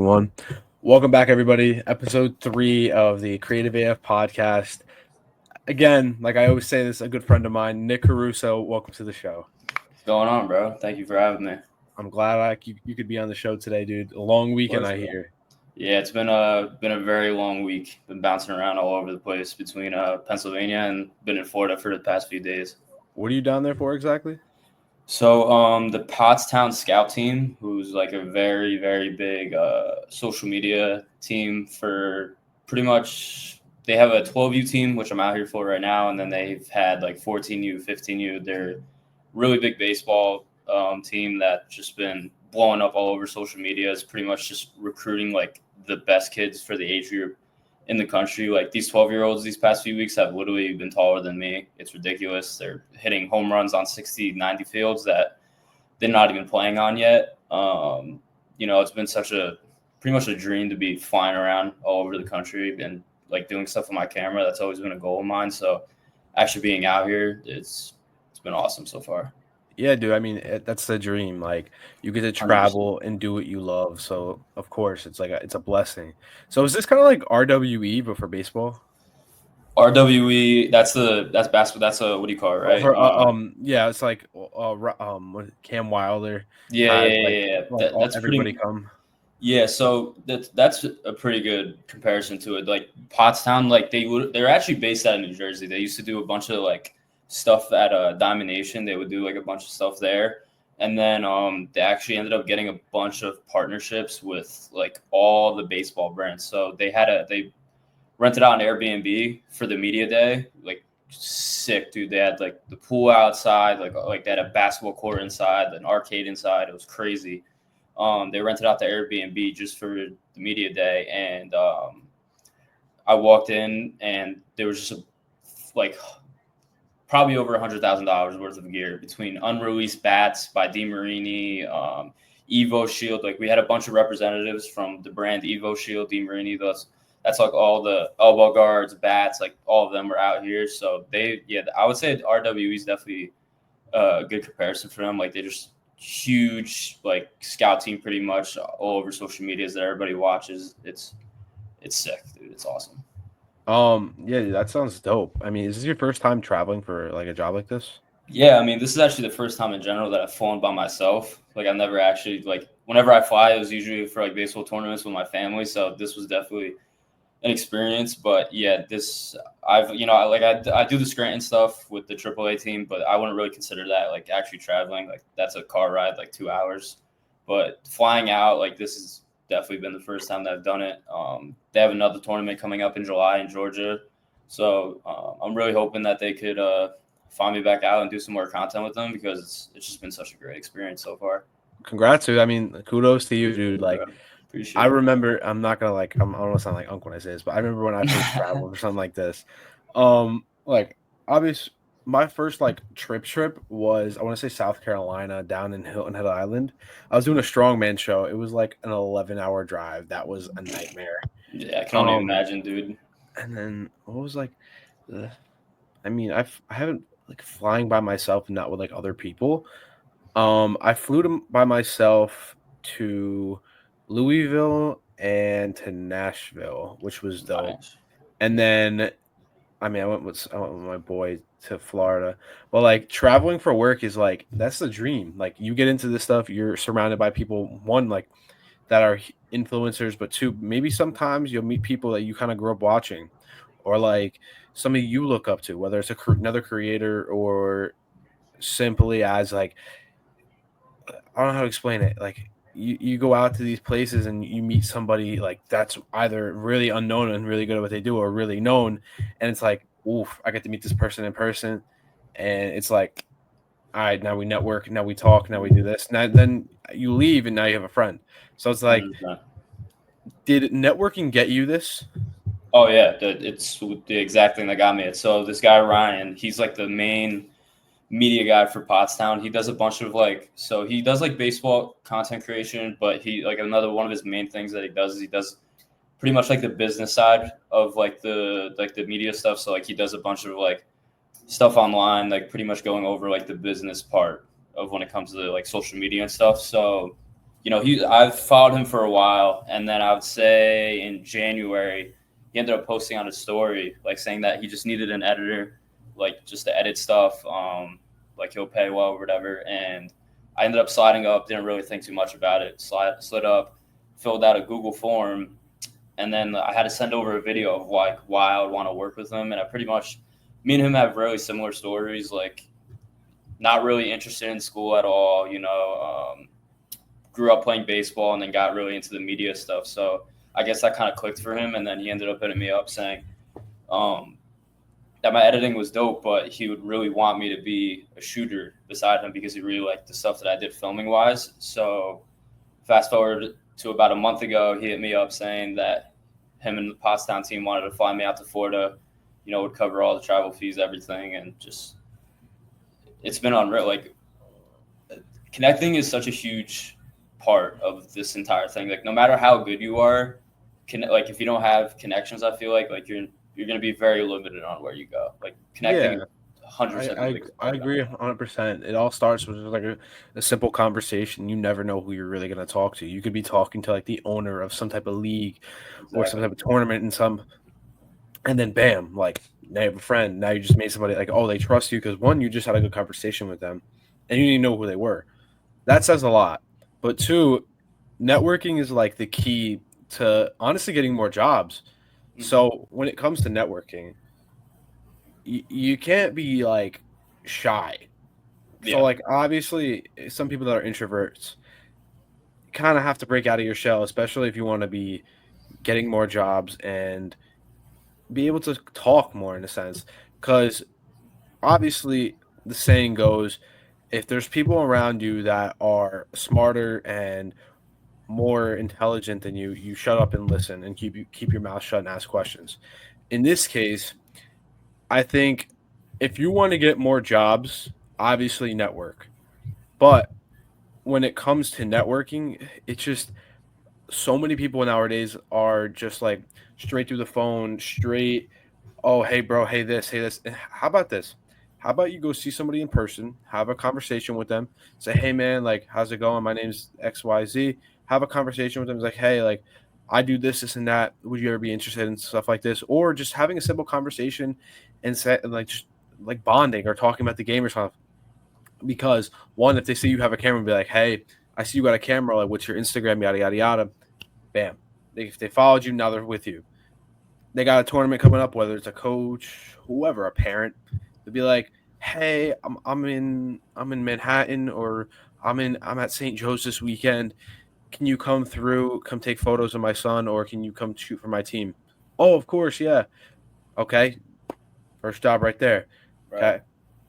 one. Welcome back, everybody. Episode 3 of the Creative AF podcast. Again, like I always say, this is a good friend of mine, Nick Caruso. Welcome to the show. What's going on, bro? Thank you for having me. I'm glad you could be on the show today, dude. A long weekend, I hear. Yeah, it's been a very long week. Been bouncing around all over the place between Pennsylvania and been in Florida for the past few days. What are you down there for exactly? So the Pottstown Scout team, who's like a very, very big social media team for pretty much, they have a 12U team, which I'm out here for right now, and then they've had like 14U, 15U. They're really big baseball team that just been blowing up all over social media. It's pretty much just recruiting like the best kids for the age group in the country. Like these 12-year-olds these past few weeks have literally been taller than me. It's ridiculous. They're hitting home runs on 60, 90 fields that they're not even playing on yet. It's been pretty much a dream to be flying around all over the country and like doing stuff with my camera. That's always been a goal of mine. So actually being out here, it's been awesome so far. Yeah, dude. I mean, that's the dream. Like, you get to travel 100%. And do what you love. So, of course, it's a blessing. So, is this kind of like RWE but for baseball? RWE. That's basketball. That's what do you call it, right? Yeah, it's like Cam Wilder. Yeah. That's everybody come. Yeah, so that's a pretty good comparison to it. Like Pottstown, like they're actually based out of New Jersey. They used to do a bunch of like stuff at Diamond Nation. They would do like a bunch of stuff there, and then they actually ended up getting a bunch of partnerships with like all the baseball brands. So they rented out an Airbnb for the media day. Like sick, dude. They had like the pool outside, like they had a basketball court inside, an arcade inside. It was crazy. They rented out the Airbnb just for the media day, and I walked in, and there was just probably over $100,000 worth of gear between unreleased bats by DeMarini, Evo Shield. Like we had a bunch of representatives from the brand Evo Shield, DeMarini. That's like all the elbow guards, bats, like all of them were out here. So I would say RWE is definitely a good comparison for them. Like they just huge like scout team pretty much all over social medias that everybody watches. It's sick, dude. It's awesome. Yeah, that sounds dope. I mean, is this your first time traveling for like a job like this? Yeah, I mean, this is actually the first time in general that I've flown by myself. Like I've never actually, like whenever I fly, it was usually for like baseball tournaments with my family. So this was definitely an experience. But yeah, I do the Scranton stuff with the AAA team, but I wouldn't really consider that like actually traveling. Like that's a car ride, like 2 hours. But flying out, like this has definitely been the first time that I've done it. They have another tournament coming up in July in Georgia. So I'm really hoping that they could find me back out and do some more content with them because it's just been such a great experience so far. Congrats, dude. I mean, kudos to you, dude. Like, appreciate I remember, I'm not gonna like, I don't want to sound like uncle when I say this, but I remember when I first traveled or something like this. Like, obviously, my first like trip was, I want to say South Carolina, down in Hilton Head Island. I was doing a strongman show. It was like an 11-hour drive. That was a nightmare. Yeah, I can only imagine, dude. And then what was like, I mean, I haven't like flying by myself and not with like other people. I flew by myself to Louisville and to Nashville, which was dope. Nice. And then, I mean, I went with my boy to Florida. But like traveling for work is like, that's the dream. Like you get into this stuff, you're surrounded by people, one, like that are influencers, but two, maybe sometimes you'll meet people that you kind of grew up watching, or like somebody you look up to, whether it's another creator or simply as like, I don't know how to explain it. Like you go out to these places and you meet somebody like that's either really unknown and really good at what they do or really known. And it's like, oof, I get to meet this person in person. And it's like, all right, now we network, now we talk, now we do this. Now then you leave and now you have a friend. So it's like, did networking get you this? Oh yeah, it's the exact thing that got me it. So this guy Ryan, he's like the main media guy for Pottstown. He does a bunch of he does like baseball content creation, but he like another one of his main things that he does pretty much like the business side of like the media stuff. So like he does a bunch of like stuff online, like pretty much going over like the business part of when it comes to like social media and stuff. So I've followed him for a while, and then I would say in January, he ended up posting on his story, like saying that he just needed an editor, like just to edit stuff, like he'll pay well or whatever. And I ended up sliding up, didn't really think too much about it, slid up, filled out a Google form, and then I had to send over a video of like why I would want to work with him. And me and him have really similar stories, like not really interested in school at all, grew up playing baseball and then got really into the media stuff. So I guess that kind of clicked for him. And then he ended up hitting me up saying that my editing was dope, but he would really want me to be a shooter beside him because he really liked the stuff that I did filming wise. So fast forward to about a month ago, he hit me up saying that him and the Pottstown team wanted to fly me out to Florida, would cover all the travel fees, everything. And just, it's been unreal. Like, connecting is such a huge part of this entire thing. Like, no matter how good you are, if you don't have connections, I feel like you're going to be very limited on where you go. Like, connecting Yeah. is 100%. I agree 100%. It all starts with just like a simple conversation. You never know who you're really going to talk to. You could be talking to like the owner of some type of league or some type of tournament and then bam, like now you have a friend. Now you just made somebody like, oh, they trust you because one, you just had a good conversation with them and you didn't know who they were. That says a lot. But two, networking is like the key to honestly getting more jobs. Mm-hmm. So when it comes to networking, you can't be like shy. Yeah. So like obviously some people that are introverts kind of have to break out of your shell, especially if you want to be getting more jobs and be able to talk more in a sense. Because obviously the saying goes, if there's people around you that are smarter and more intelligent than you, you shut up and listen and keep your mouth shut and ask questions. In this case, I think if you want to get more jobs, obviously network. But when it comes to networking, it's just so many people nowadays are just like straight through the phone, oh, hey, bro, hey, this, hey, this. How about this? How about you go see somebody in person, have a conversation with them, say, hey, man, like, how's it going? My name's XYZ. Have a conversation with them. It's like, hey, like, I do this, this, and that. Would you ever be interested in stuff like this? Or just having a simple conversation and just like bonding or talking about the game or something. Because one, if they see you have a camera, be like, hey, I see you got a camera. Like, what's your Instagram? Yada, yada, yada. Bam. If they followed you, now they're with you. They got a tournament coming up, whether it's a coach, whoever, a parent, they'll be like, "Hey, I'm in Manhattan, or I'm at St. Joe's this weekend. Can you come through, come take photos of my son, or can you come shoot for my team?" Oh, of course, yeah. Okay, first job right there. Right. Okay,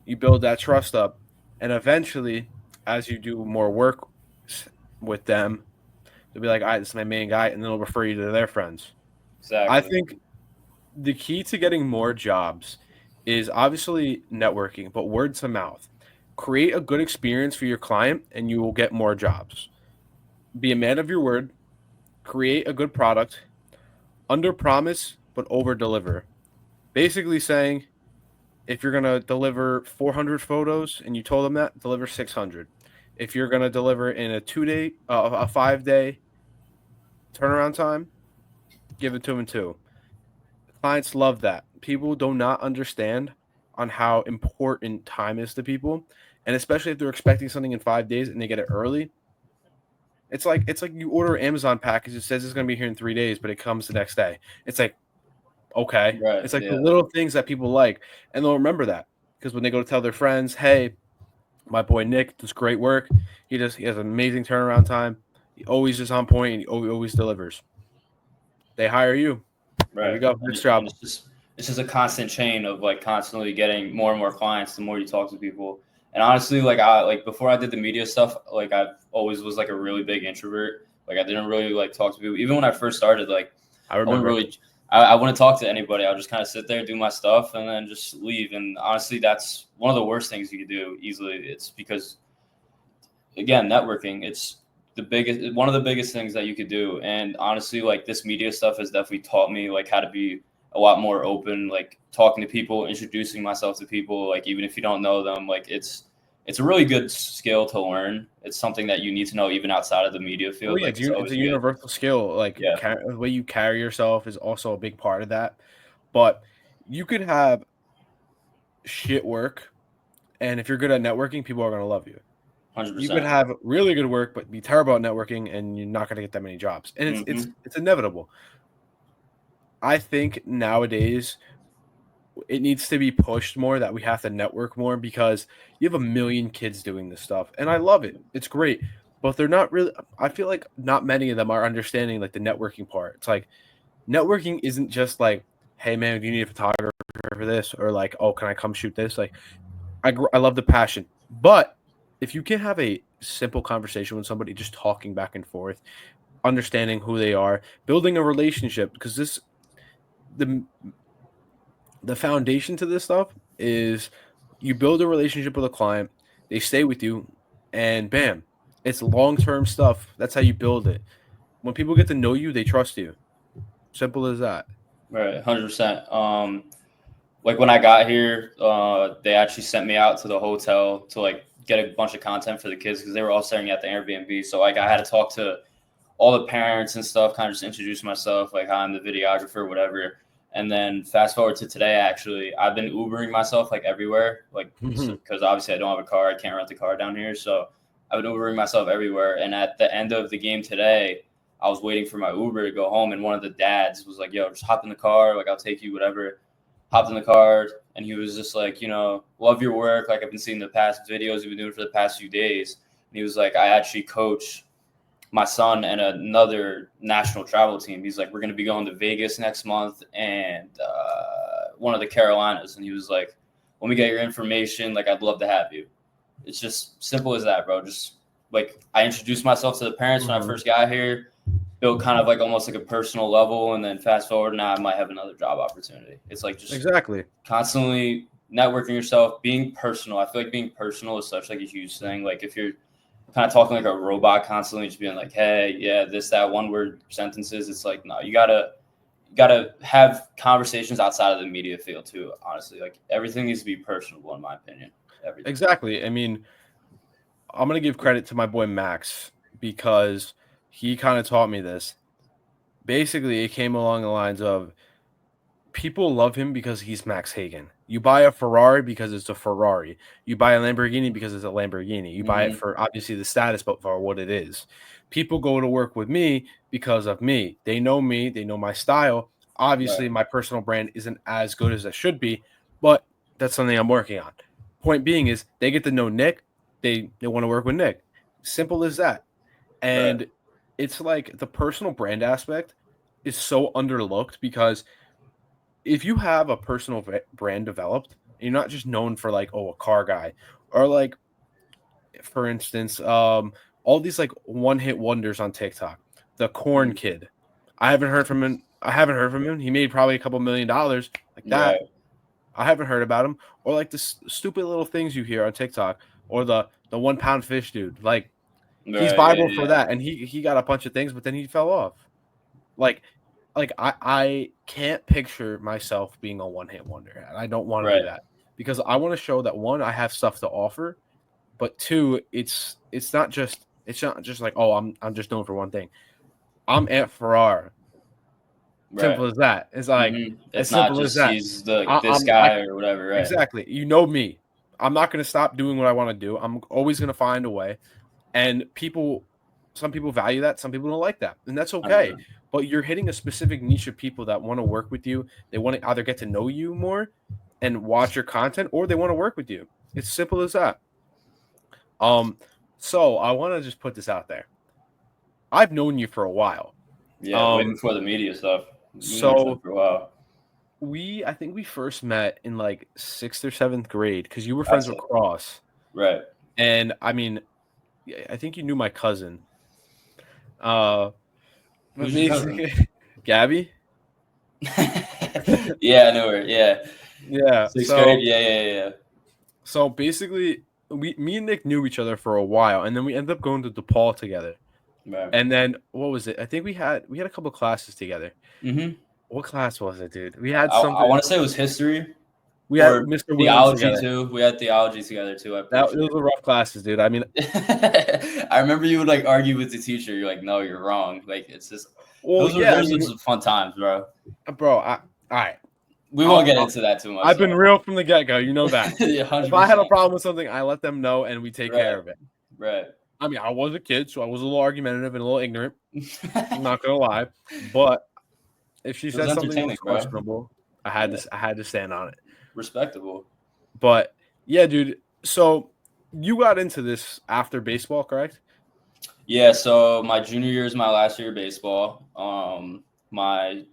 you build that trust up, and eventually, as you do more work with them, they'll be like, "All right, this is my main guy," and then they'll refer you to their friends. Exactly. I think the key to getting more jobs is obviously networking, but word to mouth. Create a good experience for your client and you will get more jobs. Be a man of your word. Create a good product. Under promise, but over deliver. Basically saying, if you're going to deliver 400 photos and you told them that, deliver 600. If you're going to deliver in a 5-day turnaround time, give it to them in 2. Clients love that. People do not understand on how important time is to people, and especially if they're expecting something in 5 days and they get it early. It's like you order an Amazon package. It says it's going to be here in 3 days, but it comes the next day. It's like, okay. Right, it's like the little things that people like, and they'll remember that because when they go to tell their friends, hey, my boy Nick does great work. He has an amazing turnaround time. He always is on point and he always delivers. They hire you. Right. There we go. Next job. It's just a constant chain of like constantly getting more and more clients the more you talk to people. And honestly, before I did the media stuff, like I always was like a really big introvert. Like I didn't really like talk to people. Even when I first started, like I wouldn't talk to anybody. I would just kind of sit there, do my stuff, and then just leave. And honestly, that's one of the worst things you could do easily. It's because, again, networking. It's one of the biggest things that you could do. And honestly, like this media stuff has definitely taught me like how to be a lot more open, like talking to people, introducing myself to people, like even if you don't know them, like it's it's a really good skill to learn. It's something that you need to know even outside of the media field. Well, yeah, Like, it's it's always a good. universal skill. Like Yeah. the way you carry yourself is also a big part of that. But you could have shit work, and if you're good at networking, people are going to love you. 100%. You could have really good work, but be terrible at networking, and you're not going to get that many jobs. And it's inevitable. I think nowadays it needs to be pushed more that we have to network more because you have a million kids doing this stuff, and I love it. It's great, but they're not really. I feel like not many of them are understanding like the networking part. It's like networking isn't just like, hey man, do you need a photographer for this, or like, oh, can I come shoot this? Like, I love the passion, but if you can have a simple conversation with somebody, just talking back and forth, understanding who they are, building a relationship, because the foundation to this stuff is you build a relationship with a client, they stay with you, and bam, it's long-term stuff. That's how you build it. When people get to know you, they trust you. Simple as that. Right, 100%. Like when I got here, they actually sent me out to the hotel to like get a bunch of content for the kids because they were all staying at the Airbnb. So like I had to talk to all the parents and stuff, kind of just introduce myself, like hi, I'm the videographer, whatever. And then fast forward to today, actually, I've been Ubering myself like everywhere, like because obviously I don't have a car, I can't rent a car down here, so I've been Ubering myself everywhere. And at the end of the game today, I was waiting for my Uber to go home, and one of the dads was like, "Yo, just hop in the car, like I'll take you, whatever." Hopped in the car, and he was just like, love your work. Like I've been seeing the past videos you've been doing for the past few days. And he was like, I actually coach my son and another national travel team. He's like, we're going to be going to Vegas next month and one of the Carolinas. And he was like, let me get your information. Like, I'd love to have you. It's just simple as that, bro. Just like I introduced myself to the parents when I first got here, built kind of like almost like a personal level. And then fast forward, now I might have another job opportunity. It's like just exactly constantly networking yourself, being personal. I feel like being personal is such like a huge thing. Like if you're kind of talking like a robot constantly, just being like, hey, yeah, this, that, one word sentences. It's like, no, you gotta have conversations outside of the media field too. Honestly, like everything needs to be personable, in my opinion. Everything. Exactly. I mean, I'm gonna give credit to my boy Max because he kind of taught me this. Basically, it came along the lines of people love him because he's Max Hagen. You buy a Ferrari because it's a Ferrari. You buy a Lamborghini because it's a Lamborghini. You buy it for obviously the status, but for what it is. People go to work with me because of me. They know me. They know my style. Obviously, my personal brand isn't as good as it should be, but that's something I'm working on. Point being is they get to know Nick. They want to work with Nick. Simple as that. And it's like the personal brand aspect is so underlooked because if you have a personal brand developed, you're not just known for like, oh, a car guy, or like, for instance, all these like one-hit wonders on TikTok. The Corn Kid, I haven't heard from him. He made probably a couple $1 million like that. I haven't heard about him. Or like the stupid little things you hear on TikTok, or the 1 pound fish dude. Like he's viral for that, and he got a bunch of things, but then he fell off. Like I can't picture myself being a one-hit wonder, and I don't want to do that because I want to show that one, I have stuff to offer, but two, it's not just like, oh, I'm just known for one thing. I'm Aunt Ferrara. Simple as that. It's like it's as simple not just as that. he's this guy or whatever, right? Exactly. You know me. I'm not going to stop doing what I want to do. I'm always going to find a way, and some people value that, some people don't like that, and that's okay. But you're hitting a specific niche of people that want to work with you. They want to either get to know you more and watch your content, or they want to work with you. It's simple as that. So I want to just put this out there. I've known you for a while. Yeah, way before the media stuff. So for a while. I think we first met in like 6th or 7th grade because you were friends with Cross. Right. And I mean, I think you knew my cousin. Who's your cousin? Gabby? Yeah, I know her. Yeah. Yeah. 6th grade? Yeah. So basically, me and Nick knew each other for a while, and then we ended up going to DePaul together. Right. And then what was it? I think we had a couple classes together. Mm-hmm. What class was it, dude? We had I something. want to say it was history. We had Or Mr. Williams theology together. too. We had theology together too. I'm pretty Those were rough classes, dude. I mean, I remember you would like argue with the teacher. You're like, no, you're wrong. Like it's just well, those yeah, I are mean, some fun times, bro. bro. All right. We won't get into that too much. I've been real from the get-go. You know that. Yeah, If I had a 100%. problem with something, I let them know and we take care of it. Right. I mean, I was a kid, so I was a little argumentative and a little ignorant. I'm not gonna lie, but if she said something was questionable, I had to stand on it. Respectable. But yeah, dude. So you got into this after baseball, correct? Yeah. So my junior year is my last year of baseball. My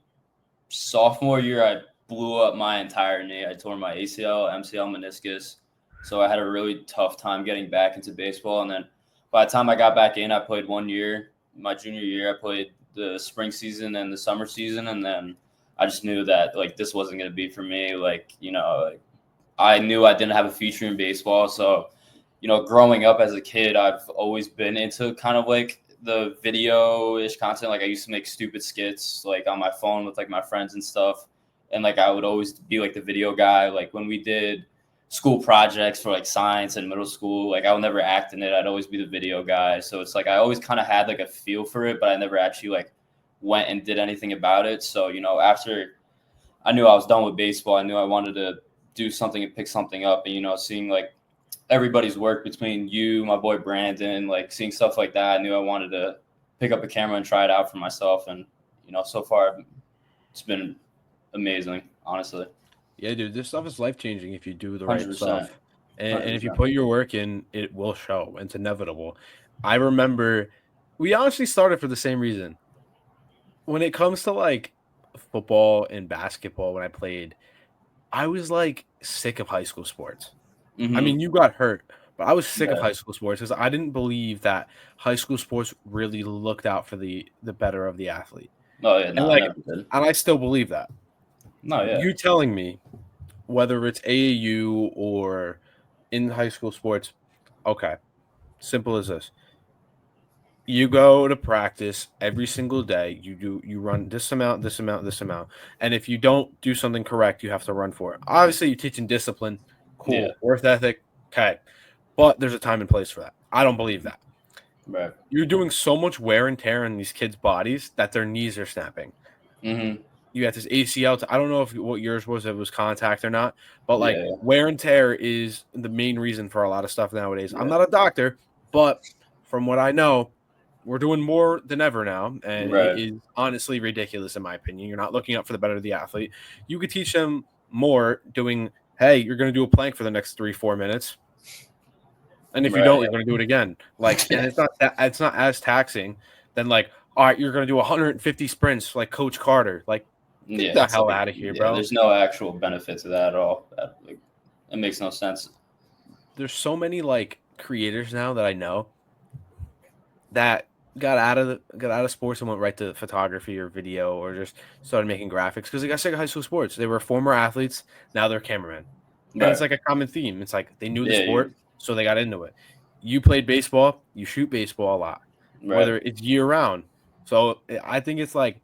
sophomore year, I blew up my entire knee. I tore my ACL, MCL, meniscus. So I had a really tough time getting back into baseball. And then by the time I got back in, I played 1 year. My junior year, I played the spring season and the summer season. And then I just knew that like this wasn't going to be for me. Like, I knew I didn't have a future in baseball. So, growing up as a kid, I've always been into kind of like the video-ish content. Like I used to make stupid skits like on my phone with like my friends and stuff. And like I would always be like the video guy. Like when we did school projects for like science in middle school, like I would never act in it. I'd always be the video guy. So it's like I always kind of had like a feel for it, but I never actually like went and did anything about it. So, after I knew I was done with baseball, I knew I wanted to do something and pick something up. And, seeing like everybody's work between you, my boy Brandon, like seeing stuff like that, I knew I wanted to pick up a camera and try it out for myself. And, so far it's been amazing, honestly. Yeah, dude, this stuff is life-changing if you do the 100%. right stuff. And if you 100%. put your work in, it will show. It's inevitable. I remember we honestly started for the same reason. When it comes to like football and basketball, when I played, I was like sick of high school sports. I mean, you got hurt, but I was sick of high school sports because I didn't believe that high school sports really looked out for the better of the athlete. Oh yeah, And no, like, I never did. and I still believe that. No, yeah. You telling me whether it's AAU or in high school sports, okay, simple as this. You go to practice every single day. You run this amount, this amount, this amount. And if you don't do something correct, you have to run for it. Obviously, you're teaching discipline, cool, Yeah. worth ethic, okay. But there's a time and place for that. I don't believe that. Right. You're doing so much wear and tear in these kids' bodies that their knees are snapping. Mm-hmm. You got this ACL. I don't know what yours was, if it was contact or not, but like Yeah. wear and tear is the main reason for a lot of stuff nowadays. Yeah. I'm not a doctor, but from what I know, we're doing more than ever now, and it is honestly ridiculous in my opinion. You're not looking out for the better of the athlete. You could teach them more doing, hey, you're going to do a plank for the next 3-4 minutes, and if you don't, you're going to do it again. Like, and it's not as taxing than like, all right, you're going to do 150 sprints like Coach Carter. Like, get the hell out of here, bro. There's no actual benefit to that at all. It makes no sense. There's so many like creators now that I know that got out of sports and went right to photography or video or just started making graphics because they got sick of high school sports. They were former athletes, now they're cameramen. And it's like a common theme. It's like they knew the sport, so they got into it. You played baseball, you shoot baseball a lot, whether it's year round. So I think it's like,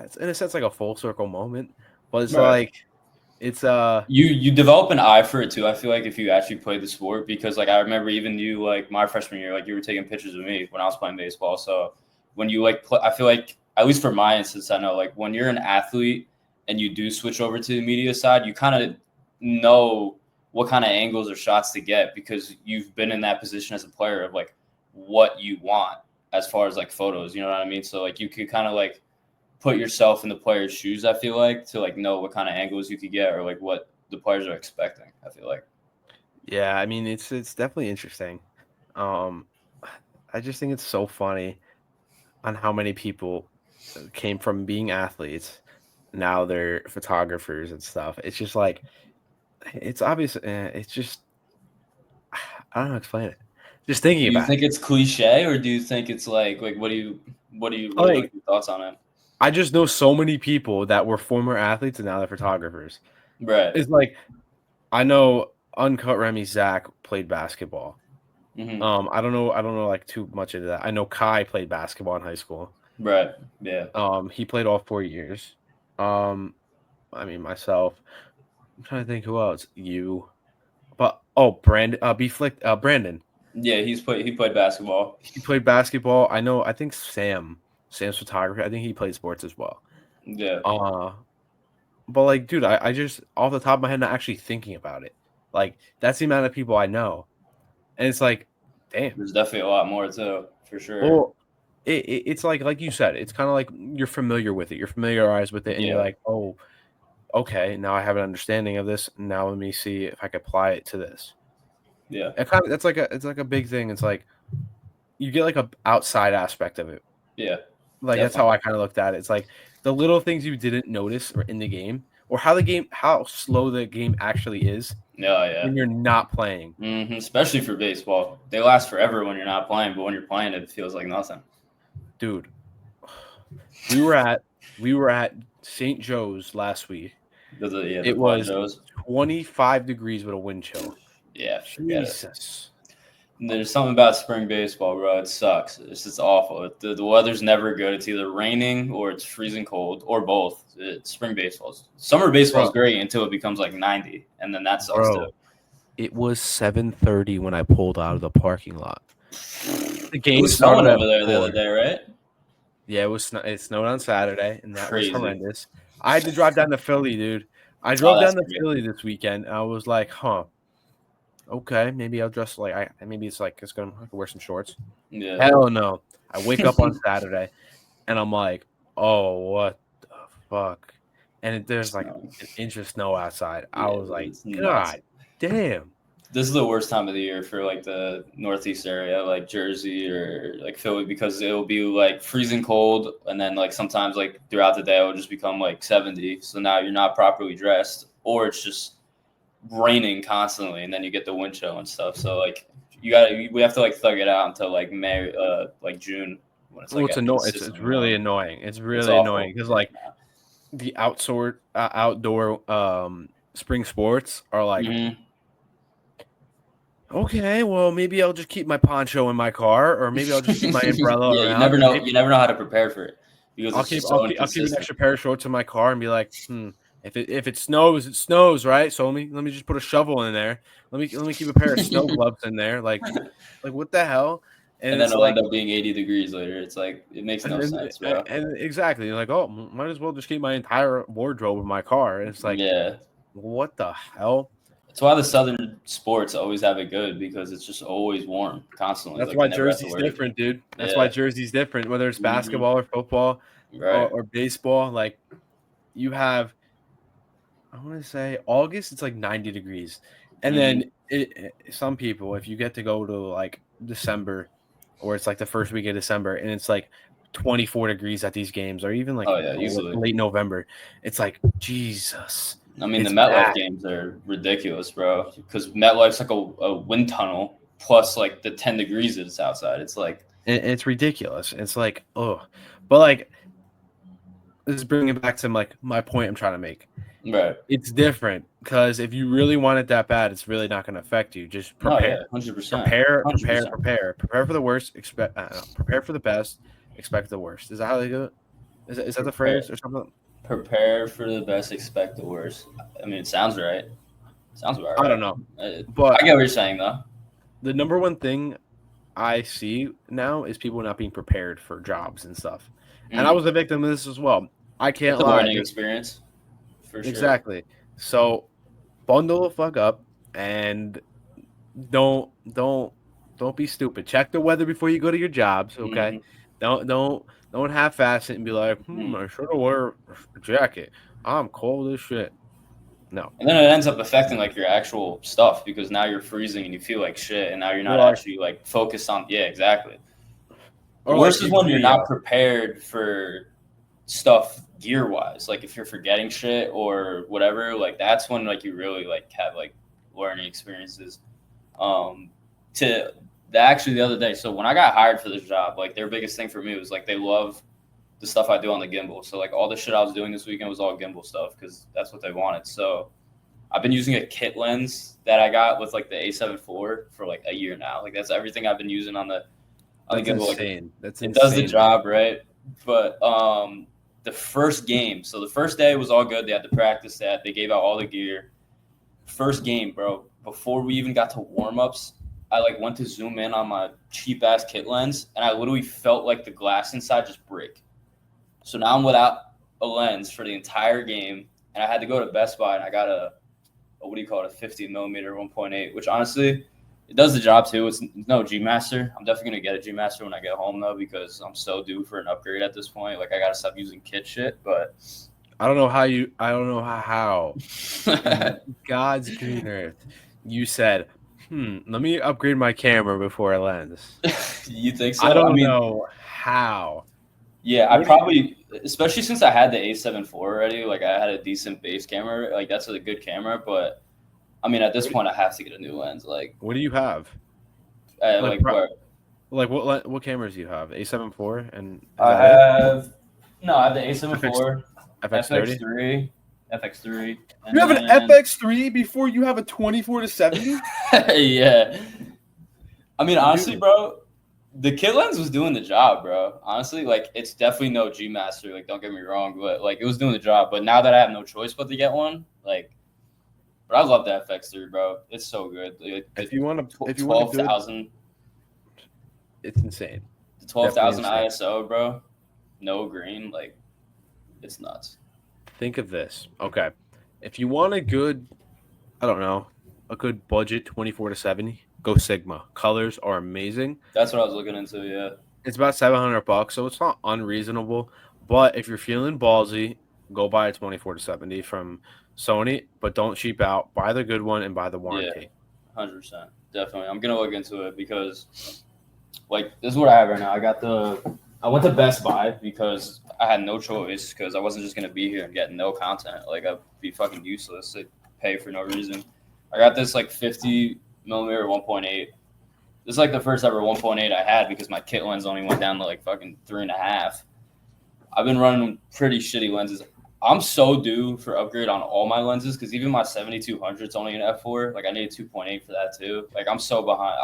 it's in a sense like a full circle moment, but it's like, it's you develop an eye for it too. I feel like if you actually play the sport, because like I remember even you like my freshman year, like you were taking pictures of me when I was playing baseball. So when you like play, I feel like at least for my instance, I know like when you're an athlete and you do switch over to the media side, you kind of know what kind of angles or shots to get because you've been in that position as a player of like what you want as far as like photos. You know what I mean? So like you could kind of like put yourself in the player's shoes, I feel like, to like know what kind of angles you could get or like what the players are expecting, I feel like. Yeah, I mean it's definitely interesting. I just think it's so funny on how many people came from being athletes, now they're photographers and stuff. It's just like, it's obvious. It's just, I don't know how to explain it. Just thinking about it. Do you think it's cliche or do you think it's like what are your thoughts on it? I just know so many people that were former athletes and now they're photographers. Right. It's like, I know Uncut Remy Zach played basketball. Mm-hmm. I don't know like too much into that. I know Kai played basketball in high school. Right. Yeah. He played all 4 years. I mean myself. I'm trying to think who else. You, but Brandon. Yeah, he played basketball. He played basketball. I know. I think Sam's photography. I think he played sports as well. Yeah, Uh, but like, dude, I just off the top of my head, not actually thinking about it. Like, that's the amount of people I know, and it's like, damn. there's definitely a lot more too, for sure. Well, it's like you said, it's kind of like you're familiar with it. You're familiarized with it, and you're Yeah, like, oh, okay, now I have an understanding of this. Now let me see if I can apply it to this. yeah, It's like a big thing. It's like you get like a outside aspect of it. yeah, Like that's how definitely. I kind of looked at it. It's like the little things you didn't notice or in the game, or how slow the game actually is Yeah, yeah. when you're not playing. Especially for baseball, they last forever when you're not playing, but when you're playing, it feels like nothing. Dude, we were at St. Joe's last week. The It fun was shows. 25 degrees with a wind chill. Yeah, forget it. Jesus. And there's something about spring baseball, bro. It sucks. It's just awful. The weather's never good. It's either raining or it's freezing cold or both. It's spring baseball. Summer baseball is Bro, great until it becomes like 90, and then that sucks too. bro, it was 7:30 when I pulled out of the parking lot. The It game was snowing started at over there the other 4. day, right? Yeah, it snowed on Saturday, and that was Crazy. horrendous. I had to drive down to Philly, dude. I Oh, drove that's down to great. Philly this weekend. And I was like, huh, okay, maybe I'll dress maybe it's gonna I can wear some shorts. Yeah. Hell no. I wake up on Saturday and I'm like, oh, what the fuck? And there's like Snow. an inch of snow outside. I Yeah, was like, it's nuts. God damn. This is the worst time of the year for like the Northeast area, like Jersey or like Philly, because it'll be like freezing cold, and then like sometimes like throughout the day it'll just become like 70. So now you're not properly dressed, or it's just raining constantly, and then you get the wind chill and stuff. So like we have to like thug it out until like May, like June, when it's Well, like it's a annoying. It's consistently really warm. annoying. It's It's really annoying awful. because like the outdoor spring sports are like, Mm-hmm. okay, well maybe I'll just keep my poncho in my car, or maybe I'll just keep my umbrella Yeah, you around, never or know. maybe You never know how to prepare for it because I'll it's keep just I'll so keep I'll keep an inconsistent. extra pair of shorts in my car and be like, if it snows, it snows, right? So let me just put a shovel in there. Let me keep a pair of snow gloves in there. Like what the hell? And And then it's it'll like end up being 80 degrees later. It's like it makes no sense, bro. and exactly, you're like, oh, might as well just keep my entire wardrobe in my car. And it's like, Yeah. what the hell? That's why the southern sports always have it good because it's just always warm constantly. That's Like you why never have to Jersey's worry. different, dude. That's why Yeah. Jersey's different, whether it's hmm basketball or football Right. or baseball. Like you have, I want to say August, it's like 90 degrees. And hmm then some people, if you get to go to like December or it's like the first week of December and it's like 24 degrees at these games or even like Oh yeah, easily. late November, it's like, Jesus, I mean, the it's MetLife bad. games are ridiculous, bro. Because MetLife's like a wind tunnel plus like the 10 degrees that's outside. It's like It's ridiculous. It's like, oh, but like, this is bringing it back to like my point I'm trying to make. right. It's different because if you really want it that bad, it's really not going to affect you. Just No, yeah, prepare. 100%. 100%. Prepare for the worst. Expect. Prepare for the best. Expect the worst. Is that how they do it? Is that the Prepare, phrase or something? prepare for the best, expect the worst. I mean, it sounds right. Sounds about I right. don't know, I but get what you're saying, though. the number one thing I see now is people not being prepared for jobs and stuff. And I Mm. was a victim of this as well. I It's can't a lie. learning experience, for sure. Exactly. So bundle the fuck up and don't don't don't be stupid. Check the weather before you go to your jobs, okay? hmm Don't half-ass it and be like, I should have wear a jacket. I'm cold as shit. No. And then it ends up affecting like your actual stuff because now you're freezing and you feel like shit, and now you're Or not like actually like focused on. Yeah, exactly. The or like worst is your when you're video. not prepared for stuff gear wise. Like if you're forgetting shit or whatever, like that's when like you really like have like learning experiences. Um, to actually the other day, so when I got hired for this job, like their biggest thing for me was like they love the stuff I do on the gimbal. So like all the shit I was doing this weekend was all gimbal stuff because that's what they wanted. So I've been using a kit lens that I got with like the A7 IV for like a year now. Like that's everything I've been using on the That's gimbal. Like insane. That's it does the insane. job, right? But the first game, so the first day was all good. They had the practice, they gave out all the gear. first game, bro, before we even got to warm-ups, I like went to zoom in on my cheap ass kit lens, and I literally felt like the glass inside just break. So now I'm without a lens for the entire game, and I had to go to Best Buy, and I got a what do you call it, a 50 millimeter 1.8, which honestly, it does the job too. It's no G Master. I'm definitely gonna get a G Master when I get home though, because I'm so due for an upgrade at this point. Like I gotta stop using kit shit, but I don't know how in God's green earth you said, let me upgrade my camera before a lens. you think so? I I don't mean, know how. yeah, I What do you probably, especially since I had the A7 IV already, like I had a decent base camera. Like that's a good camera, but I mean, at this what, point, I have to get a new lens. what do you have? Like Like where like what cameras do you have? A7 IV, and is I that it? have, no, I have the A7 FX IV, FX30? FX3, and You have an then FX3 before you have a 24 to 70? yeah. I mean, honestly, Dude, bro, the kit lens was doing the job, bro. Honestly, like it's definitely no G Master. Like, don't get me wrong, but like it was doing the job. But now that I have no choice but to get one, like, but I love the FX3, bro. It's so good. Like, if you want a twelve good, thousand, it's insane. the twelve Definitely thousand insane. ISO, bro. No green, like it's nuts. Think of this. Okay. If you want a good, I don't know, a good budget 24 to 70, go Sigma. Colors are amazing. That's what I was looking into. Yeah, It's about $700, so it's not unreasonable. But if you're feeling ballsy, go buy a 24 to 70 from Sony, but don't cheap out. Buy the good one and buy the yeah, warranty. 100%, definitely. I'm gonna look into it because like this is what I have right now. I went to Best Buy because I had no choice because I wasn't just gonna be here and get no content. Like I'd be fucking useless to pay for no reason. I got this like 50 millimeter 1.8. This is like the first ever 1.8 I had because my kit lens only went down to like fucking 3.5. I've been running pretty shitty lenses. I'm so due for upgrade on all my lenses because even my 7200 is only an f4. Like I need a 2.8 for that too. Like I'm so behind.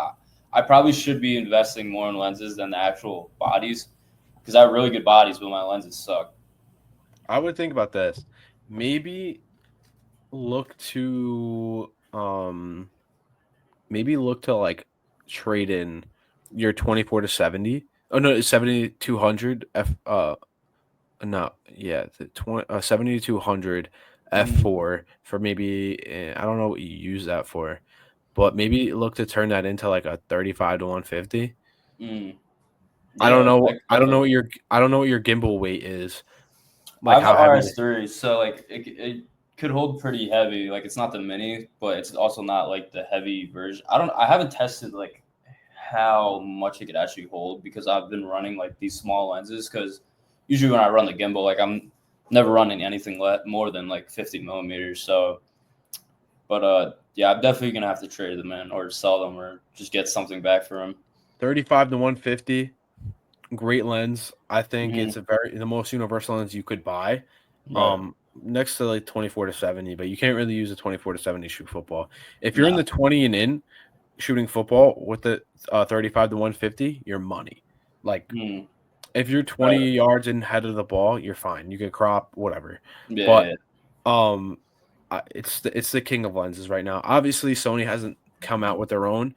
I probably should be investing more in lenses than the actual bodies because I have really good bodies, but my lenses suck. I would think about this. Maybe look to like trade in your 24 to 70. Oh no, 7200 no, yeah, the 7200 f4 for maybe I don't know what you use that for, but maybe look to turn that into like a 35 to 150. Mm. I Yeah, don't know. that could. I don't know what your gimbal weight is. I Like have the how heavy it is. RS3, so like it could hold pretty heavy. Like it's not the mini, but it's also not like the heavy version. I haven't tested like how much it could actually hold because I've been running like these small lenses because usually when I run the gimbal, like I'm never running anything more than like 50 millimeters. So, but yeah, I'm definitely gonna have to trade them in or sell them or just get something back for them. 35 to 150. Great lens. I think Mm-hmm. it's the most universal lens you could buy. Right. Next to like 24 to 70, but you can't really use a 24 to 70 shoot football. If you're in No. the 20 and in shooting football with the 35 to 150, you're money. Like Mm. if you're Right. 20 yards in head of the ball, you're fine. You can crop whatever. But Yeah. um it's the king of lenses right now. Obviously Sony hasn't come out with their own.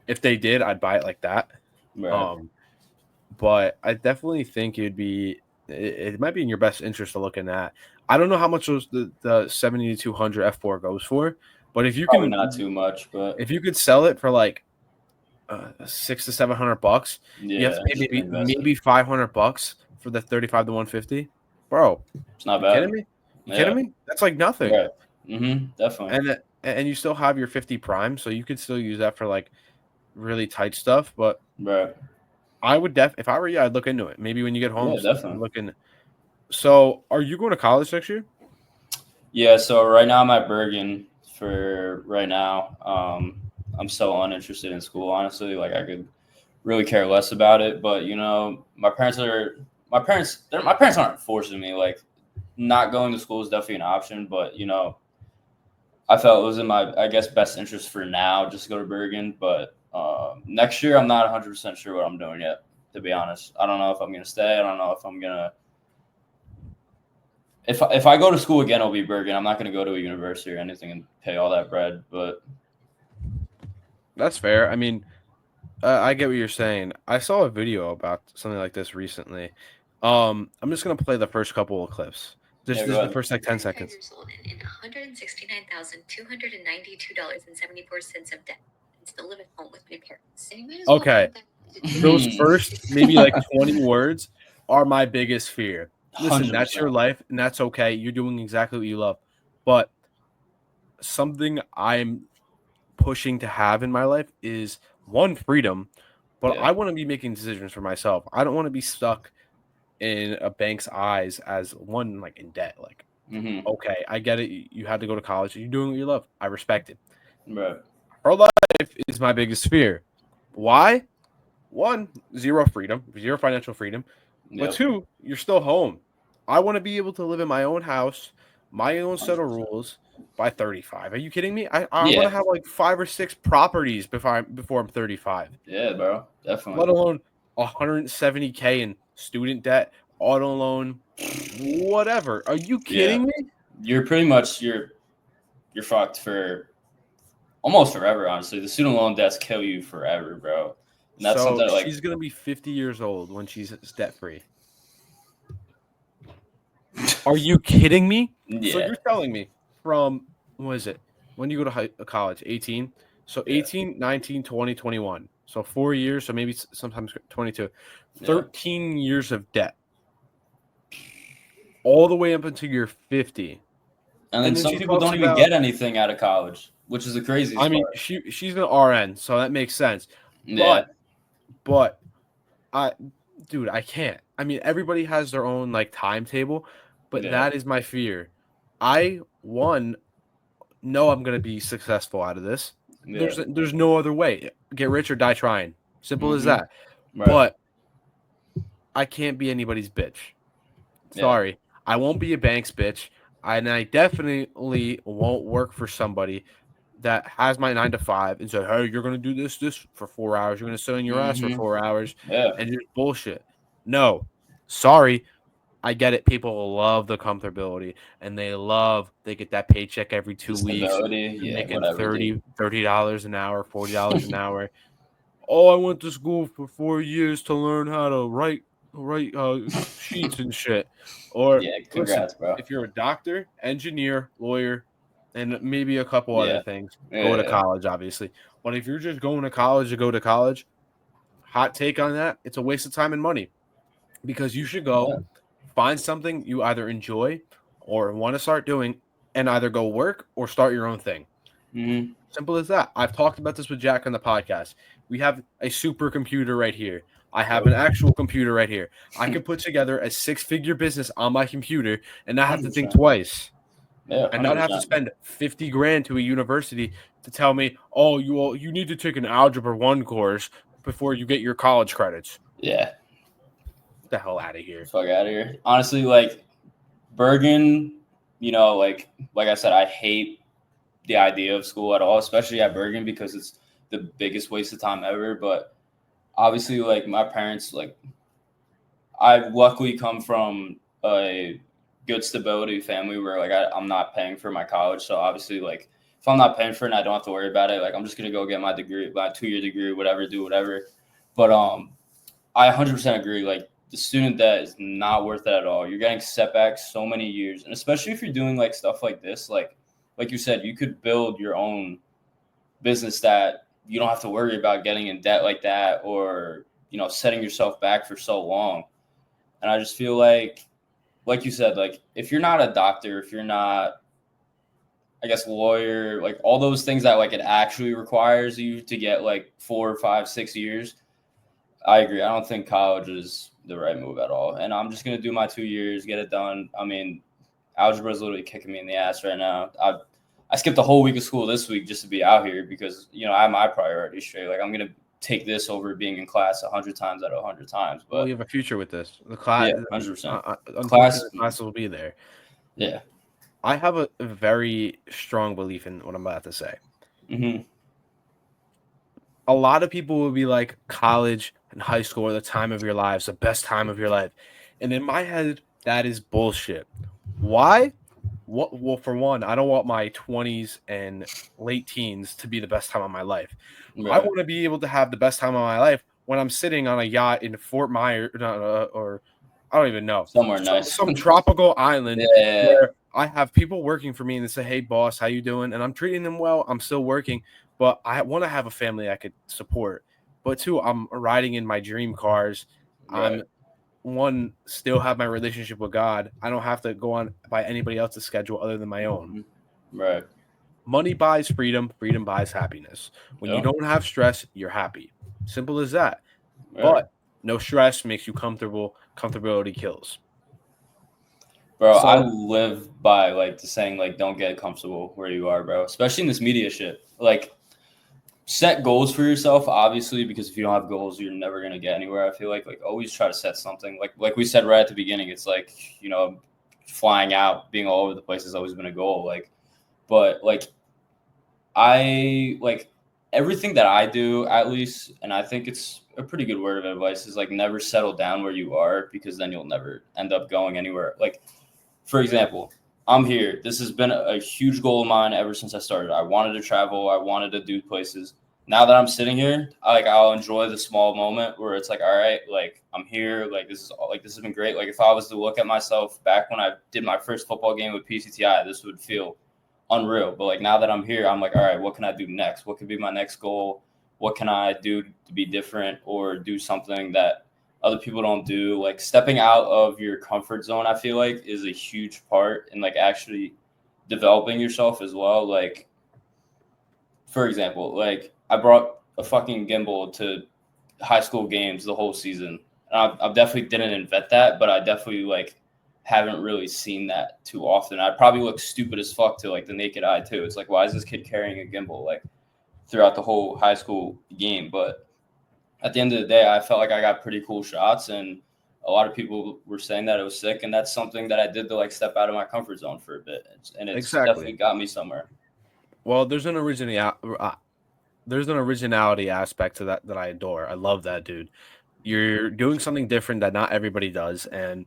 If they did, I'd buy it like that. Right. Um but I definitely think it might be in your best interest to look in that. I don't know how much the 7200 f4 goes for, but Probably not too much, but if you could sell it for like $600 to $700, you have yeah, to pay just reinvest it. maybe $500 for the 35 to 150. Bro, It's not you kidding bad. me? You kidding Yeah. me? That's like nothing. Right. Definitely. And you still have your 50 prime, so you could still use that for like really tight stuff. But Right. I would if I were you, I'd look into it. Maybe when you get home, Yeah, definitely. look in. So, are you going to college next year? Yeah. So right now I'm at Bergen for right now. I'm so uninterested in school. Honestly, like I could really care less about it. But you know, my parents aren't forcing me. Like not going to school is definitely an option. But you know, I felt it was in my, I guess, best interest for now just to go to Bergen. But next year, I'm not 100% sure what I'm doing yet, to be honest. I don't know if I'm going to stay. I don't know if I'm going to if I go to school again, it'll be Bergen. I'm not going to go to a university or anything and pay all that bread. But That's fair. I mean, I get what you're saying. I saw a video about something like this recently. I'm just gonna play the first couple of clips. yeah, This go is the ahead. first like 10 seconds. Years old and in $169,292.74 of debt, and still live at home with my parents. And you might as well Okay, put that those first maybe like 20 words are my biggest fear. Listen, 100%. that's your life, and that's okay. You're doing exactly what you love, but something I'm pushing to have in my life is one, freedom, but Yeah. I want to be making decisions for myself. I don't want to be stuck in a bank's eyes as one like in debt. Like, okay, I get it. You had to go to college. You're doing what you love. I respect it. Right. Her life is my biggest fear. Why? One, zero freedom, zero financial freedom. But Yep. two, you're still home. I want to be able to live in my own house, my own set of rules by 35. Are you kidding me? I want Yeah. to have like 5 or 6 properties before I'm 35. Yeah, bro. Definitely. Let alone 170K in student debt, auto loan, whatever. Are you kidding me? You're pretty much you're fucked for almost forever, honestly. The student loan debts kill you forever, bro. And that's So something like she's gonna be 50 years old when she's debt free. Are you kidding me? yeah. So you're telling me from what is it? When you go to college, 18. So Yeah. 18, 19, 20, 21. So 4 years, so maybe sometimes 22. Yeah. 13 years of debt. All the way up until you're 50. And then some she people talks don't even about- get anything out of college, which is the craziest I mean, part. she's an RN, so that makes sense. Yeah. But I can't. I mean, everybody has their own like timetable, but Yeah. that is my fear. I know I'm gonna be successful out of this. Yeah. There's no other way. Get rich or die trying. Simple as that. Right. But I can't be anybody's bitch. Sorry. I won't be a bank's bitch. And I definitely won't work for somebody that has my 9 to 5 and say, hey, you're going to do this for 4 hours. You're going to sit on your ass for 4 hours and just bullshit. No. Sorry. I get it. People love the comfortability and they get that paycheck every 2 weeks. Making $30 an hour, $40 an hour. Oh, I went to school for 4 years to learn how to write sheets and shit. Or congrats, bro. If you're a doctor, engineer, lawyer, and maybe a couple other things, go to college, obviously. But if you're just going to college to go to college, hot take on that, it's a waste of time and money. Because you should go find something you either enjoy or want to start doing and either go work or start your own thing. Simple as that. I've talked about this with Jack on the podcast. We have a supercomputer right here. I have an actual computer right here. I can put together a 6-figure business on my computer and not have to think twice. And not have to spend $50,000 to a university to tell me, oh, you need to take an Algebra 1 course before you get your college credits. Yeah. Get the hell out of here. Fuck out of here. Honestly, like Bergen, like I said, I hate the idea of school at all, especially at Bergen, because it's the biggest waste of time ever. But obviously, like my parents, like I luckily come from a good stability family where like I'm not paying for my college. So obviously, like if I'm not paying for it and I don't have to worry about it, like I'm just gonna go get my degree, my 2-year degree, whatever, do whatever. But I 100% agree. Like the student debt is not worth it at all. You're getting setbacks so many years, and especially if you're doing like stuff like this, like you said, you could build your own business that you don't have to worry about getting in debt like that, or setting yourself back for so long. And I just feel like you said, like if you're not a doctor, if you're not, I guess, lawyer, like all those things that like it actually requires you to get like 4, 5, 6 years, I agree. I don't think college is the right move at all. And I'm just gonna do my 2 years, get it done. I mean, algebra is literally kicking me in the ass right now. I skipped a whole week of school this week just to be out here because I have my priorities straight. Like I'm gonna take this over being in class 100 times out of 100 times. But you have a future with this. The class, 100%. Class will be there. Yeah. I have a very strong belief in what I'm about to say. A lot of people will be like, college and high school are the time of your lives, the best time of your life. And in my head, that is bullshit. Why? Well, for one, I don't want my 20s and late teens to be the best time of my life. I Right. want to be able to have the best time of my life when I'm sitting on a yacht in Fort Myers, or I don't even know, Somewhere nice. some tropical island Yeah. where I have people working for me and they say, "Hey, boss, how you doing?" And I'm treating them well. I'm still working, but I want to have a family I could support. But two, I'm riding in my dream cars. Right. I'm one still have my relationship with God. I don't have to go on by anybody else's schedule other than my own. Right. Money buys freedom, freedom buys happiness. When you Yeah. don't have stress, you're happy. Simple as that. Right. But no stress makes you comfortable. Comfortability kills. Bro, I So live by like the saying like don't get comfortable where you are, bro. Especially in this media shit. Like set goals for yourself, obviously, because if you don't have goals, you're never gonna get anywhere. I feel like always try to set something. Like we said right at the beginning, it's like, flying out, being all over the place has always been a goal. But I like everything that I do, at least, and I think it's a pretty good word of advice, is like never settle down where you are because then you'll never end up going anywhere. Like, for example, I'm here. This has been a huge goal of mine ever since I started. I wanted to travel. I wanted to do places. Now that I'm sitting here, I'll enjoy the small moment where it's like, all right, like I'm here. Like this has been great. Like if I was to look at myself back when I did my first football game with PCTI, this would feel unreal. But like now that I'm here, I'm like, all right, what can I do next? What could be my next goal? What can I do to be different or do something that other people don't do? Like stepping out of your comfort zone, I feel like is a huge part in like actually developing yourself as well. Like, for example, like I brought a fucking gimbal to high school games the whole season. I definitely didn't invent that, but I definitely like haven't really seen that too often. I probably look stupid as fuck to like the naked eye too. It's like, why is this kid carrying a gimbal like throughout the whole high school game? But at the end of the day, I felt like I got pretty cool shots, and a lot of people were saying that it was sick, and that's something that I did to like step out of my comfort zone for a bit, and it's definitely exactly. got me somewhere. Well, there's an originality aspect to that I adore. I love that, dude. You're doing something different that not everybody does, and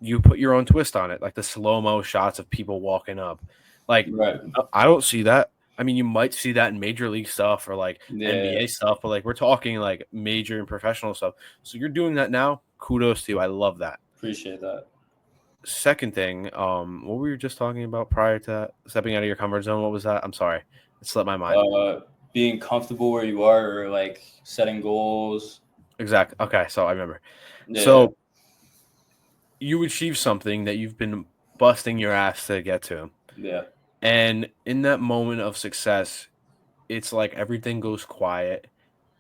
you put your own twist on it, like the slow-mo shots of people walking up. Like Right. I don't see that. I mean, you might see that in major league stuff or like Yeah. NBA stuff, but like we're talking like major and professional stuff. So you're doing that now. Kudos to you. I love that. Appreciate that. Second thing, what were you just talking about prior to that? Stepping out of your comfort zone. What was that? I'm sorry. It slipped my mind. Being comfortable where you are or like setting goals. Exactly. Okay, so I remember. Yeah. So you achieve something that you've been busting your ass to get to. Yeah. And in that moment of success, it's like everything goes quiet,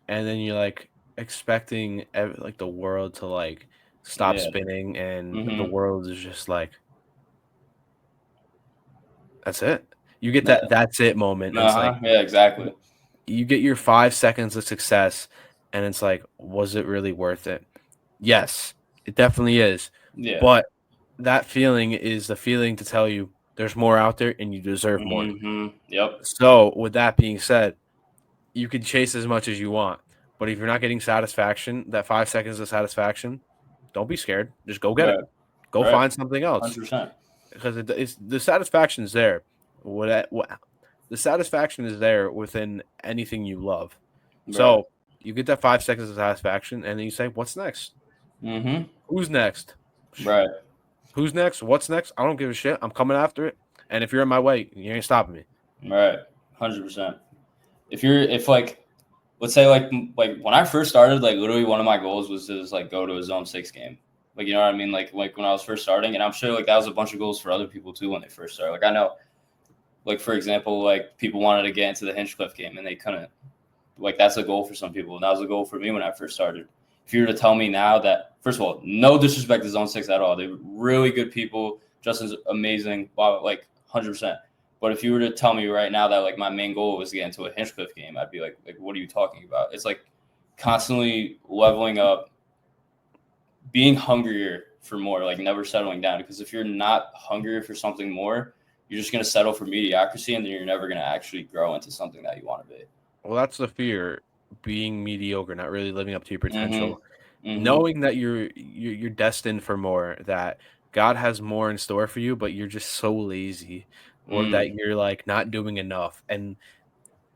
and then you're like expecting like the world to like stop Yeah. spinning, and the Mm-hmm. world is just like, that's it. You get Yeah. that that's it moment, and it's like Yeah, exactly. you get your 5 seconds of success, and it's like, was it really worth it? Yes, it definitely is. Yeah. But that feeling is the feeling to tell you there's more out there and you deserve more. Mm-hmm. Yep. So, with that being said, you can chase as much as you want. But if you're not getting satisfaction, that 5 seconds of satisfaction, don't be scared. Just go get it. Right. Go Right. find something else 100%. because it's the satisfaction is there. The satisfaction is there within anything you love. Right. So you get that 5 seconds of satisfaction, and then you say, "What's next? Mm-hmm. Who's next? Right. Who's next? What's next? I don't give a shit. I'm coming after it. And if you're in my way, you ain't stopping me." Right. 100%. If like, let's say like when I first started, like literally one of my goals was to just like go to a zone 6 game. Like, you know what I mean? Like when I was first starting, and I'm sure like that was a bunch of goals for other people too when they first started. Like I know, like for example, like people wanted to get into the Hinchcliffe game and they couldn't. Like that's a goal for some people, and that was a goal for me when I first started. If you were to tell me now that, first of all, no disrespect to Zone 6 at all, they're really good people. Justin's amazing, like 100%. But if you were to tell me right now that like my main goal was to get into a Hinchcliffe game, I'd be like what are you talking about? It's like constantly leveling up, being hungrier for more, like never settling down. Because if you're not hungrier for something more, you're just going to settle for mediocrity, and then you're never going to actually grow into something that you want to be. Well, that's the fear, being mediocre, not really living up to your potential. Mm-hmm. Mm-hmm. Knowing that you're destined for more, that God has more in store for you, but you're just so lazy or that you're like not doing enough. And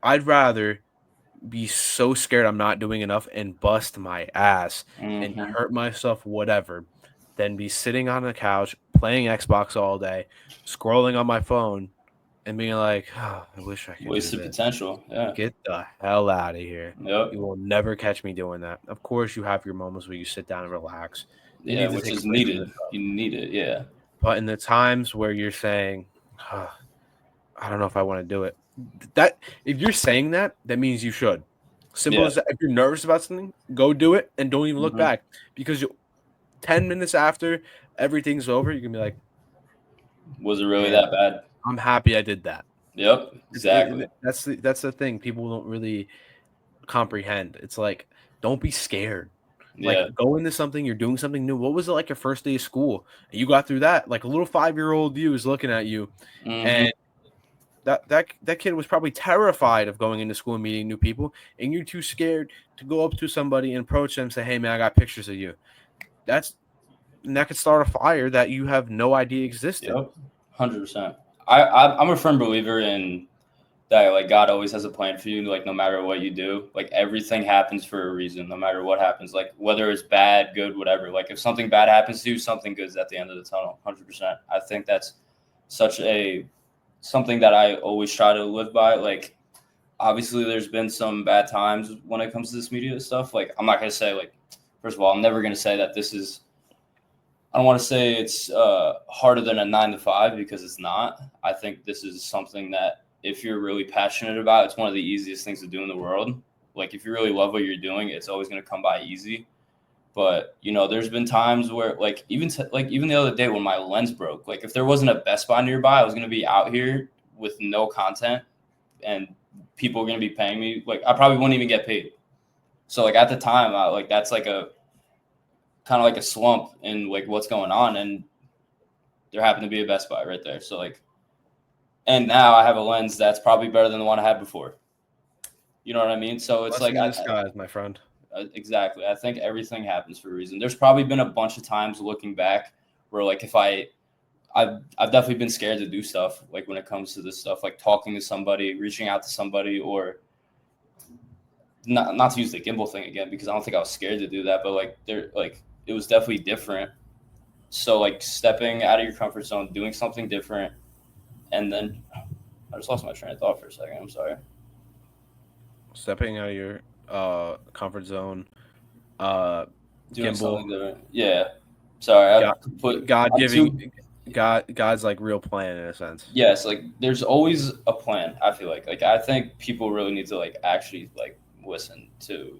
I'd rather be so scared I'm not doing enough and bust my ass and Mm-hmm. hurt myself, whatever, than be sitting on the couch playing Xbox all day, scrolling on my phone, and being like, oh, I wish I could do Wasted this. potential. Yeah. Get the hell out of here. Yep. You will never catch me doing that. Of course, you have your moments where you sit down and relax. You Yeah, need to which take a is break from needed. this stuff. You need it. Yeah. But in the times where you're saying, oh, I don't know if I want to do it, that if you're saying that, that means you should. Simple Yeah. as that. If you're nervous about something, go do it and don't even look Mm-hmm. back because 10 minutes after everything's over, you're gonna be like, Was it really man, that bad? I'm happy I did that. Yep. Exactly. That's the thing. People don't really comprehend. It's like, don't be scared. Like, Yeah. go into something, you're doing something new. What was it like your first day of school? And you got through that. Like a little 5-year-old you is looking at you, Mm-hmm. and that kid was probably terrified of going into school and meeting new people, and you're too scared to go up to somebody and approach them and say, "Hey, man, I got pictures of you." That could start a fire that you have no idea existed. Yep. 100%. I'm a firm believer in that. Like God always has a plan for you. Like no matter what you do, like everything happens for a reason. No matter what happens, like whether it's bad, good, whatever. Like if something bad happens to you, something good's at the end of the tunnel. 100%. I think that's such something that I always try to live by. Like obviously there's been some bad times when it comes to this media stuff. Like I'm not gonna say like first of all, I'm never gonna say that this is I don't want to say it's harder than a 9 to 5 because it's not. I think this is something that if you're really passionate about, it's one of the easiest things to do in the world. Like if you really love what you're doing, it's always going to come by easy. But there's been times where like even the other day when my lens broke, like if there wasn't a Best Buy nearby, I was going to be out here with no content and people are going to be paying me. Like I probably wouldn't even get paid. So like at the time, that's like a kind of like a slump in like what's going on, and there happened to be a Best Buy right there. So like, and now I have a lens that's probably better than the one I had before. You know what I mean? So it's Blessing like in disguise, my friend. Exactly. I think everything happens for a reason. There's probably been a bunch of times looking back where like if I've definitely been scared to do stuff like when it comes to this stuff, like talking to somebody, reaching out to somebody, or not to use the gimbal thing again because I don't think I was scared to do that, but like it was definitely different. So like stepping out of your comfort zone, doing something different, and then I just lost my train of thought for a second. I'm sorry. Stepping out of your comfort zone, Doing something gimbal, different. Yeah. Sorry. God's like real plan in a sense. Yes, like there's always a plan. I feel like I think people really need to like actually like listen to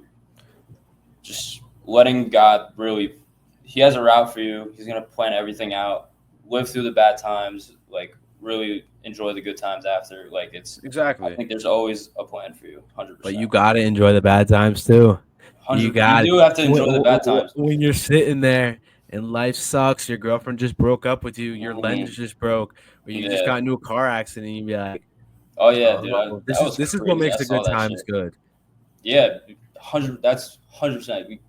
just letting God really. He has a route for you. He's gonna plan everything out. Live through the bad times. Like really enjoy the good times after. Like it's Exactly. I think there's always a plan for you. 100%. But you gotta enjoy the bad times too. You do have to enjoy the bad times. When you're sitting there and life sucks, your girlfriend just broke up with you, your lens just broke, or you just got into a car accident, and you'd be like, "Oh yeah, dude, this is what makes the good times good." Yeah, 100. That's 100%.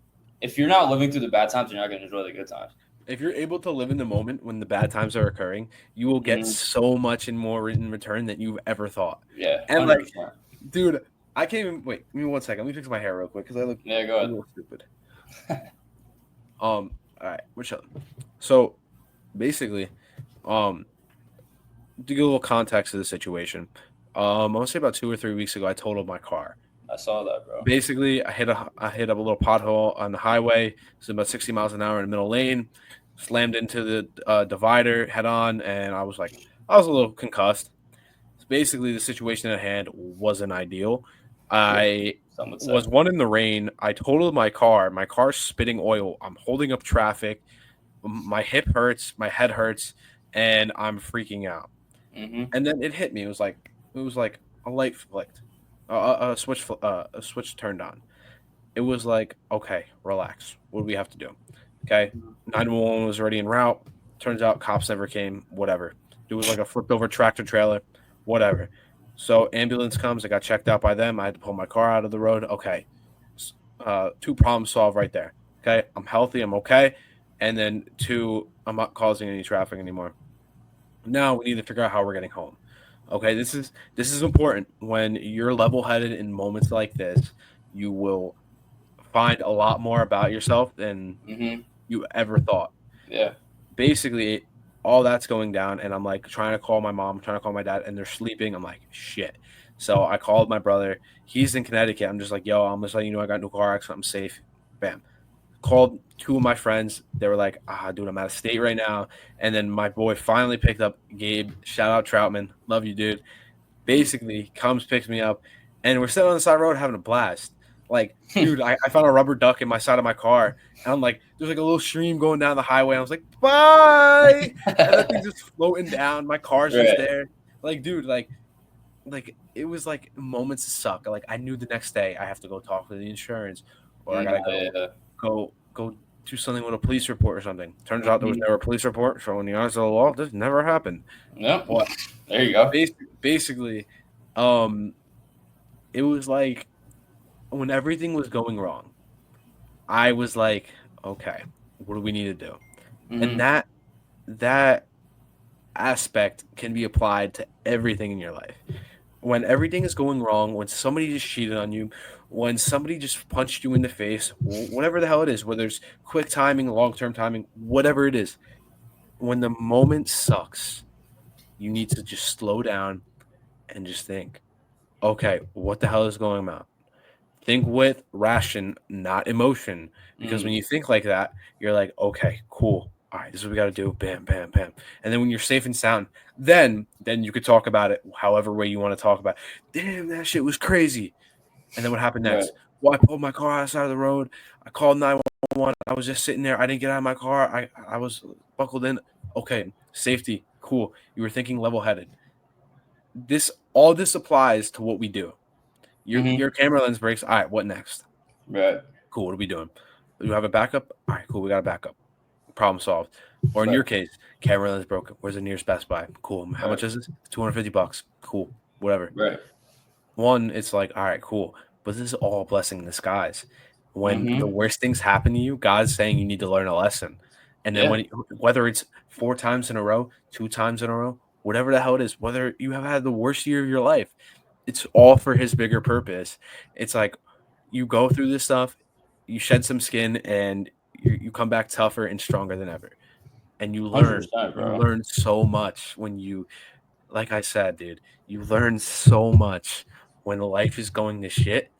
If you're not living through the bad times, you're not gonna enjoy the good times. If you're able to live in the moment when the bad times are occurring, you will get so much and more in return than you've ever thought. Yeah, 100%. And like, dude, I can't even wait. Give me 1 second. Let me fix my hair real quick because I look go ahead. a little stupid. All right, we're chilling. So, basically, to give a little context to the situation, I want to say about 2 or 3 weeks ago, I totaled my car. I saw that, bro. Basically, I hit up a little pothole on the highway. It's about 60 miles an hour in the middle lane. Slammed into the divider head on, and I was a little concussed. So basically, the situation at hand wasn't ideal. I was one in the rain. I totaled my car. My car's spitting oil. I'm holding up traffic. My hip hurts. My head hurts, and I'm freaking out. Mm-hmm. And then it hit me. It was like a light flicked. A switch turned on. It was like, okay, relax. What do we have to do? Okay, 911 was already en route. Turns out cops never came. Whatever. It was like a flipped over tractor trailer. Whatever. So ambulance comes. I got checked out by them. I had to pull my car out of the road. Okay, 2 problems solved right there. Okay, I'm healthy. I'm okay. And then 2, I'm not causing any traffic anymore. Now we need to figure out how we're getting home. Okay, this is important. When you're level-headed in moments like this, you will find a lot more about yourself than Mm-hmm. you ever thought. Yeah. Basically, all that's going down, and I'm like trying to call my mom, trying to call my dad, and they're sleeping. I'm like, shit. So I called my brother. He's in Connecticut. I'm just like, yo, I'm just letting you know I got into a car accident. I'm safe. Bam. Called 2 of my friends. They were like, dude, I'm out of state right now. And then my boy finally picked up Gabe. Shout out Troutman. Love you, dude. Basically comes, picks me up, and we're sitting on the side of the road having a blast. Like, dude, I found a rubber duck in my side of my car, and I'm like, there's like a little stream going down the highway. I was like, bye, and that thing's just floating down. My car's just Right. there. Like, dude, like it was like moments to suck. Like, I knew the next day I have to go talk to the insurance, or I gotta Yeah. go do something with a police report or something. Turns out there was never a police report. So in the eyes of the law, this never happened. Yep. But There you go. basically, it was like when everything was going wrong, I was like, okay, what do we need to do? Mm-hmm. And that aspect can be applied to everything in your life. When everything is going wrong, when somebody just cheated on you, when somebody just punched you in the face, whatever the hell it is, whether it's quick timing, long-term timing, whatever it is, when the moment sucks, you need to just slow down and just think, okay, what the hell is going on? Think with ration, not emotion. Because when you think like that, you're like, okay, cool. All right, this is what we got to do. Bam, bam, bam. And then when you're safe and sound, then you could talk about it however way you want to talk about it. Damn, that shit was crazy. And then what happened next? Right. Well, I pulled my car outside of the road. I called 911. I was just sitting there. I didn't get out of my car. I was buckled in. Okay, safety, cool. You were thinking level-headed. All this applies to what we do. Your camera lens breaks. All right, what next? Right. Cool. What are we doing? You have a backup? All right, cool. We got a backup. Problem solved. Or in your case, camera lens broken. Where's the nearest Best Buy? Cool. How much is this? $250. Cool. Whatever. Right. One, it's like, all right, cool. But this is all a blessing in disguise. When the worst things happen to you, God's saying you need to learn a lesson. And then whether it's 4 times in a row, 2 times in a row, whatever the hell it is, whether you have had the worst year of your life, it's all for his bigger purpose. It's like you go through this stuff, you shed some skin, and you come back tougher and stronger than ever. And you learn so much when you, like I said, dude, you learn so much when life is going to shit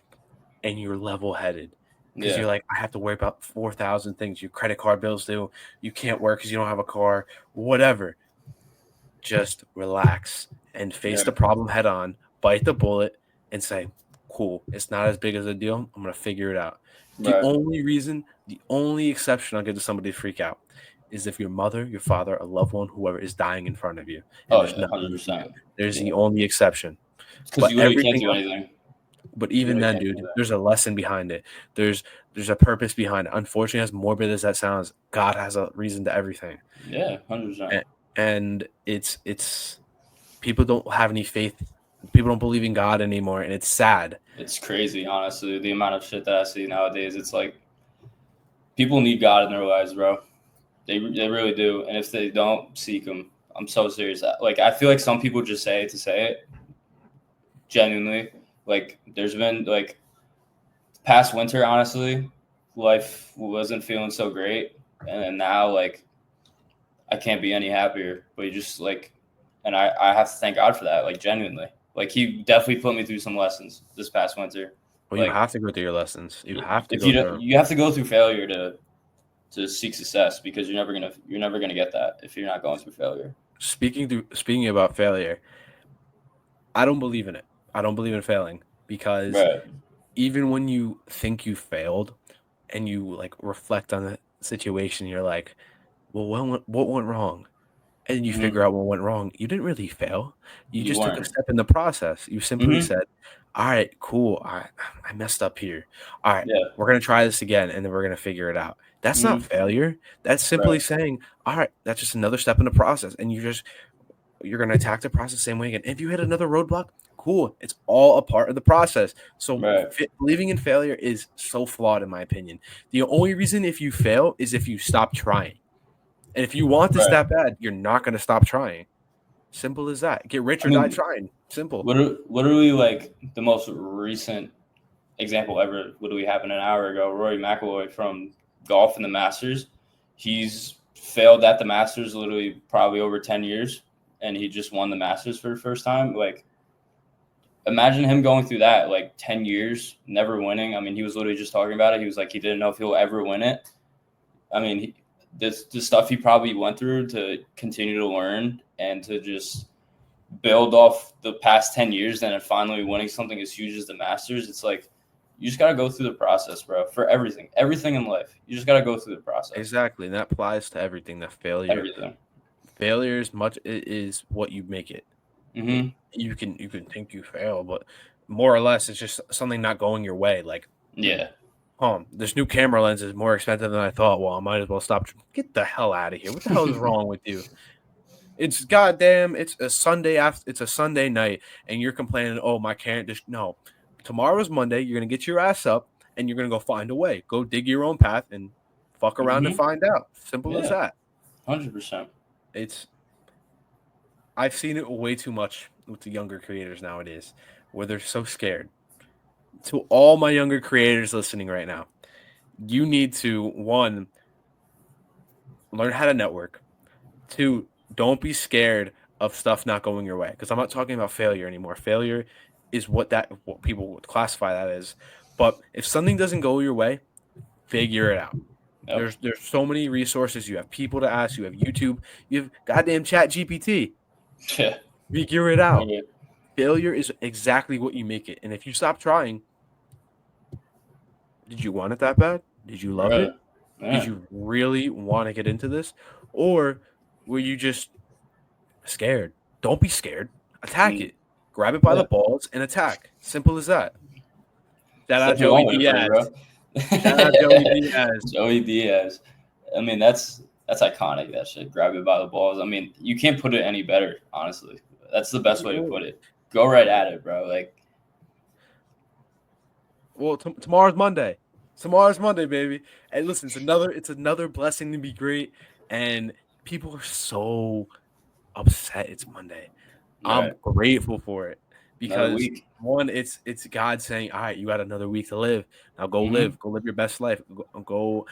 and you're level-headed. Because you're like, I have to worry about 4,000 things. Your credit card bills due. You can't work because you don't have a car. Whatever. Just relax and face the problem head on. Bite the bullet and say, cool, it's not as big as a deal. I'm going to figure it out. The only exception I'll give to somebody to freak out is if your mother, your father, a loved one, whoever is dying in front of you. And there's 100%. There's the only exception. Because you literally can't do anything. But even then, dude, there's a lesson behind it. There's a purpose behind it. Unfortunately, as morbid as that sounds, God has a reason to everything. Yeah, 100%. And it's people don't have any faith. People don't believe in God anymore, and it's sad. It's crazy, honestly. The amount of shit that I see nowadays, it's like people need God in their lives, bro. They really do. And if they don't seek him, I'm so serious. Like, I feel like some people just say it to say it. Genuinely. Like, there's been, like, past winter, honestly, life wasn't feeling so great. And then now, like, I can't be any happier. But you just, like, and I have to thank God for that, like, genuinely. Like, he definitely put me through some lessons this past winter. Well, you have to go through your lessons. You have to you have to go through failure to seek success, because you're never gonna get that if you're not going through failure. Speaking about failure, I don't believe in it. I don't believe in failing, because even when you think you failed and you like reflect on the situation, you're like, well, what went wrong? And you figure out what went wrong. You didn't really fail. You just took a step in the process. You simply said, all right, cool. I messed up here. All right, we're going to try this again, and then we're going to figure it out. That's not failure. That's simply saying, all right, that's just another step in the process. And you're going to attack the process the same way again. If you hit another roadblock, Cool. It's all a part of the process. So Right. believing in failure is so flawed, in my opinion. The only reason if you fail is if you stop trying. And if you want this Right. that bad, you're not going to stop trying. Simple as that. Get rich I or die mean, trying. Simple. literally, like the most recent example ever literally happened an hour ago. Rory McIlroy from golf and the Masters. He's failed at the Masters literally probably over 10 years, and he just won the Masters for the first time. Like, imagine him going through that, like 10 years, never winning. I mean, he was literally just talking about it. He was like, he didn't know if he'll ever win it. I mean, the stuff he probably went through to continue to learn and to just build off the past 10 years and then finally winning something as huge as the Masters. It's like, you just got to go through the process, bro, for everything in life. You just got to go through the process. Exactly. And that applies to everything. That failure. Everything. Failure is what you make it. Mm-hmm. You can think you fail, but more or less it's just something not going your way. Like, Yeah. This new camera lens is more expensive than I thought. Well, I might as well stop. Get the hell out of here. What the hell is wrong with you? It's goddamn. It's a Sunday night, and you're complaining. Oh, my camera. No. Tomorrow's Monday. You're gonna get your ass up, and you're gonna go find a way. Go dig your own path and fuck around and find out. Simple as that. 100%. I've seen it way too much with the younger creators nowadays, where they're so scared. To all my younger creators listening right now, you need to, 1, learn how to network. 2, don't be scared of stuff not going your way. Because I'm not talking about failure anymore. Failure is what people would classify that as. But if something doesn't go your way, figure it out. Yep. There's so many resources. You have people to ask. You have YouTube. You have goddamn Chat GPT. Yeah. Figure it out. Yeah. Failure is exactly what you make it. And if you stop trying, did you want it that bad? Did you love it? Yeah. Did you really want to get into this? Or were you just scared? Don't be scared. Attack it. Grab it by the balls and attack. Simple as that. Shout out Joey Diaz. Shout out Joey Diaz. Joey Diaz. I mean, that's iconic, that shit. Grab it by the balls. I mean, you can't put it any better, honestly. That's the best way to put it. Go right at it, bro. Like, well, tomorrow's Monday. Tomorrow's Monday, baby. And listen, it's another blessing to be great. And people are so upset it's Monday. Right. I'm grateful for it because 1, it's God saying, "All right, you got another week to live. Now go live. Go live your best life. Go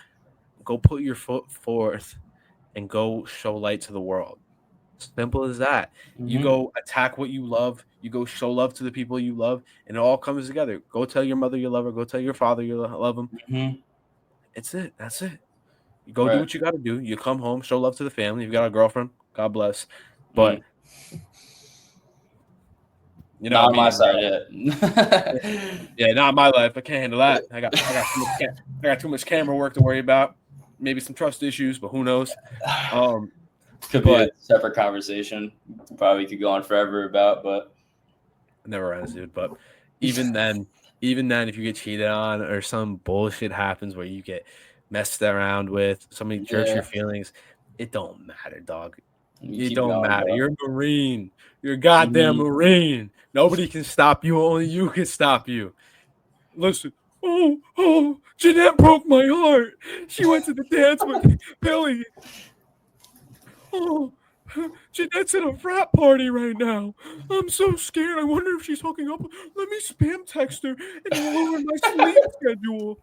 put your foot forth and go show light to the world." Simple as that. You go attack what you love. You go show love to the people you love, and it all comes together. Go tell your mother you love her. Go tell your father you love him. It's it. That's it. You go do what you got to do. You come home, show love to the family. You've got a girlfriend. God bless. But you know, not on my side yet. Yeah, not in my life. I can't handle that. I got too much camera work to worry about. Maybe some trust issues, but who knows? Could be a separate conversation. Probably could go on forever about, but it never ends, dude. But even then, if you get cheated on or some bullshit happens where you get messed around with, somebody jerks your feelings, it don't matter, dog. It don't matter. You're a Marine. You're a goddamn Marine. Nobody can stop you. Only you can stop you. Listen. Oh, Jeanette broke my heart. She went to the dance with Billy. Oh, Jeanette's at a frat party right now. I'm so scared. I wonder if she's hooking up. Let me spam text her and lower my sleep schedule.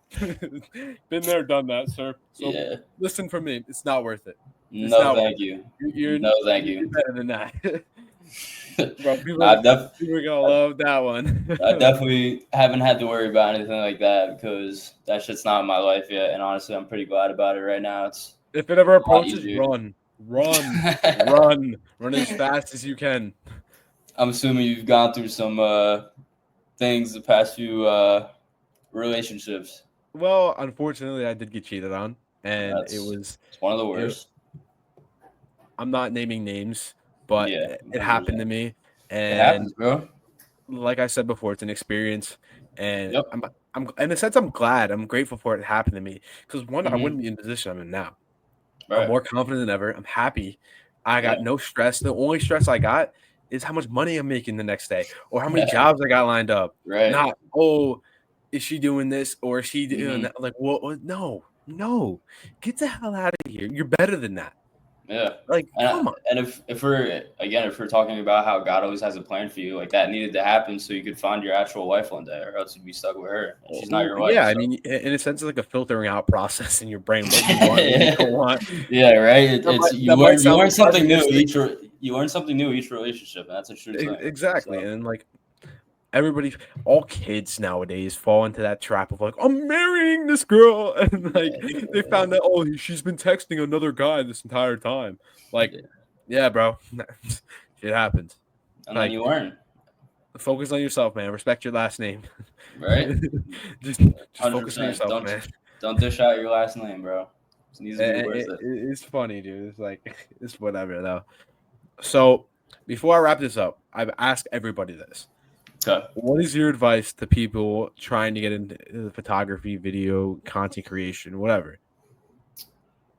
Been there, done that, sir. So listen from me. It's not worth it. Thank you. Thank you. You're better than that. Bro, people are gonna love that one. I definitely haven't had to worry about anything like that because that shit's not in my life yet. And honestly, I'm pretty glad about it right now. If it ever approaches, run as fast as you can. I'm assuming you've gone through some things the past few relationships. Well, unfortunately, I did get cheated on, and it's one of the worst. I'm not naming names, but it happened to me, and it happens, bro. Like I said before, it's an experience, and I'm in a sense I'm glad, I'm grateful for it happened to me because I wouldn't be in the position I'm in now. Right. I'm more confident than ever. I'm happy. I got no stress. The only stress I got is how much money I'm making the next day or how many jobs I got lined up. Right. Not, oh, is she doing this or is she doing Mhm. that? Like, what? No. Get the hell out of here. You're better than that. Yeah. Like, come on. And if we're talking about how God always has a plan for you, like that needed to happen so you could find your actual wife one day, or else you'd be stuck with her. And she's not your wife. Yeah, so. I mean, in a sense, it's like a filtering out process in your brain. What you want, what you don't want. Yeah, right. You learn something new each. You learn something new each relationship, and that's a true thing. Exactly, so. And like everybody, all kids nowadays fall into that trap of like, I'm marrying this girl, and like they found out, oh, she's been texting another guy this entire time. Like, yeah, bro, it happens. And then you learn. Focus on yourself, man. Respect your last name. Right. just focus on yourself, man. Don't dish out your last name, bro. It needs to be worth it. It's funny, dude. It's like it's whatever though. So before I wrap this up, I've asked everybody this. Okay. What is your advice to people trying to get into photography, video, content creation, whatever?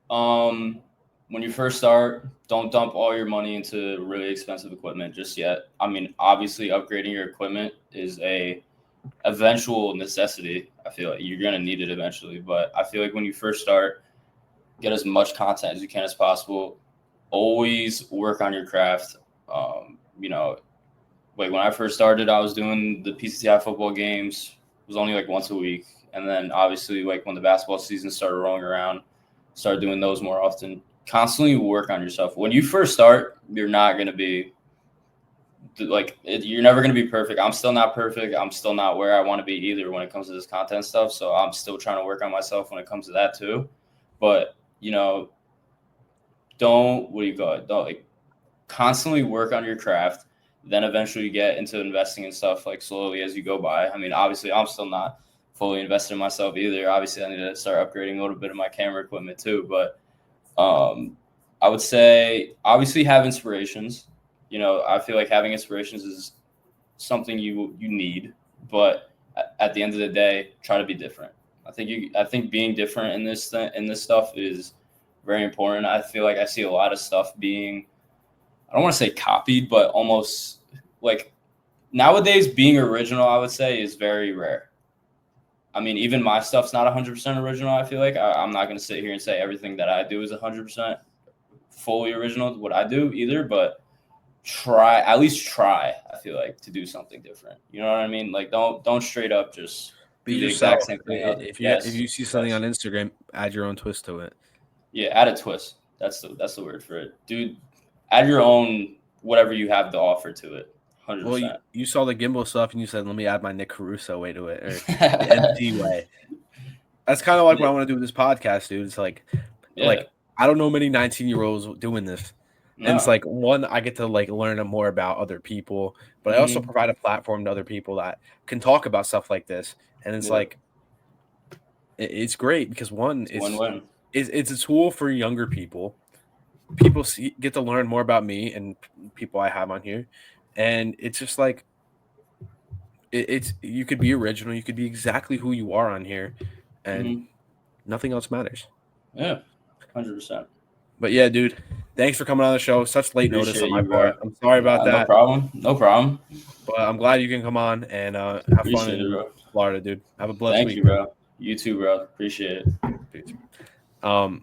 When you first start, don't dump all your money into really expensive equipment just yet. I mean, obviously, upgrading your equipment is a eventual necessity. I feel like you're gonna need it eventually, but I feel like when you first start, get as much content as you can as possible. Always work on your craft. Like when I first started, I was doing the PCTI football games. It was only like once a week. And then obviously like when the basketball season started rolling around, started doing those more often. Constantly work on yourself. When you first start, you're not going to be you're never going to be perfect. I'm still not perfect. I'm still not where I want to be either when it comes to this content stuff. So I'm still trying to work on myself when it comes to that too. But, don't constantly work on your craft. Then eventually you get into investing in stuff like slowly as you go by. I mean, obviously I'm still not fully invested in myself either. Obviously I need to start upgrading a little bit of my camera equipment too. But I would say obviously have inspirations. I feel like having inspirations is something you need, but at the end of the day, try to be different. I think being different in this stuff is very important. I feel like I see a lot of stuff being, I don't want to say copied, but almost like nowadays being original, I would say, is very rare. I mean, even my stuff's not 100% original. I feel like I'm not going to sit here and say everything that I do is 100% fully original, what I do either, but at least try, I feel like, to do something different. You know what I mean? Like, don't straight up just be the yourself. Exact same thing. If you see something on Instagram, add your own twist to it. Yeah, add a twist. That's the word for it. Dude, add your own whatever you have to offer to it. 100%. Well, you saw the gimbal stuff and you said, let me add my Nick Caruso way to it, or the MT way. That's kind of like what I want to do with this podcast, dude. It's like I don't know many 19-year-olds doing this. No. And it's like, one, I get to like learn more about other people, but I also provide a platform to other people that can talk about stuff like this. And it's like, it's great because one, it's a tool for younger people. People get to learn more about me and people I have on here. And it's just like, you could be original. You could be exactly who you are on here and nothing else matters. Yeah, 100%. But yeah, dude, thanks for coming on the show. Such late notice on my part. I'm sorry about that. No problem. But I'm glad you can come on and have fun in Florida, dude. Have a blessed week. Thank you, bro. You too, bro. Appreciate it.